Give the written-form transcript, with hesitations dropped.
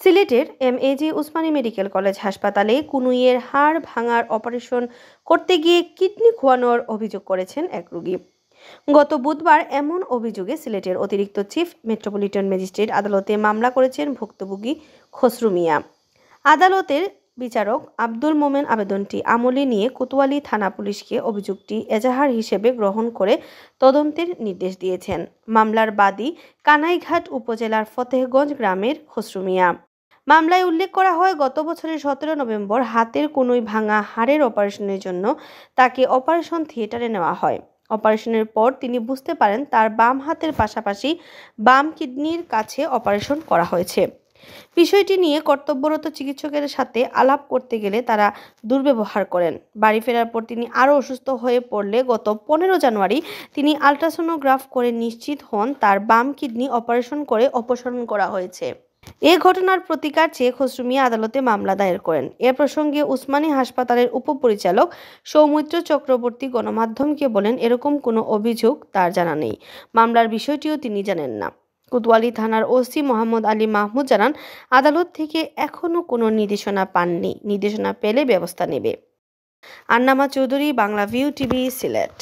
সিলেটের MAG Usmani medical college হাসপাতালে কুনুইয়ের হাড় ভাঙার অপারেশন করতে গিয়ে কিডনি খোয়ানোর অভিযোগ করেছেন এক রোগী। গত বুধবার এমন অভিযোগে সিলেটের অতিরিক্ত চিফ মেট্রোপলিটন ম্যাজিস্ট্রেট আদালতে মামলা করেছেন ভুক্তভোগী খসরু মিয়া। আদালতের বিচারক আব্দুল মোমেন আবেদনটি আমলে নিয়ে কোতোয়ালি থানা পুলিশকে অভিযোগটি এজাহার হিসেবে গ্রহণ করে তদন্তের নির্দেশ দিয়েছেন। মামলার বাদী কানাইঘাট উপজেলার ফতেহগঞ্জ গ্রামের খসরু মিয়া। মামলায় উল্লেখ করা হয়, গত বছরের 17 নভেম্বর হাতের কনুই ভাঙা হাড়ের অপারেশনের জন্য তাকে অপারেশন থিয়েটারে নেওয়া হয়। অপারেশনের পর তিনি বুঝতে পারেন তার বাম হাতের পাশাপাশি বাম কিডনির কাছে অপারেশন করা হয়েছে। বিষয়টি নিয়ে কর্তব্যরত চিকিৎসকের সাথে আলাপ করতে গেলে তারা দুর্ব্যবহার করেন। বাড়ি ফেরার পর তিনি আরও অসুস্থ হয়ে পড়লে গত 15 জানুয়ারি তিনি আলট্রাসোনোগ্রাফ করে নিশ্চিত হন তার বাম কিডনি অপারেশন করে অপসারণ করা হয়েছে। এ ঘটনার প্রতিকার চেয়ে খসরু মিয়া আদালতে মামলা দায়ের করেন। এ প্রসঙ্গে উসমানী হাসপাতালের উপপরিচালক সৌমিত্র চক্রবর্তী গণমাধ্যমকে বলেন, এরকম কোনো অভিযোগ তার জানা নেই। মামলার বিষয়টিও তিনি জানেন না। কোতোয়ালি থানার ওসি মোহাম্মদ আলী মাহমুদ জানান, আদালত থেকে এখনও কোনো নির্দেশনা পাননি। নির্দেশনা পেলে ব্যবস্থা নেবে। আন্নামা চৌধুরী, বাংলাভিউ টিভি, সিলেট।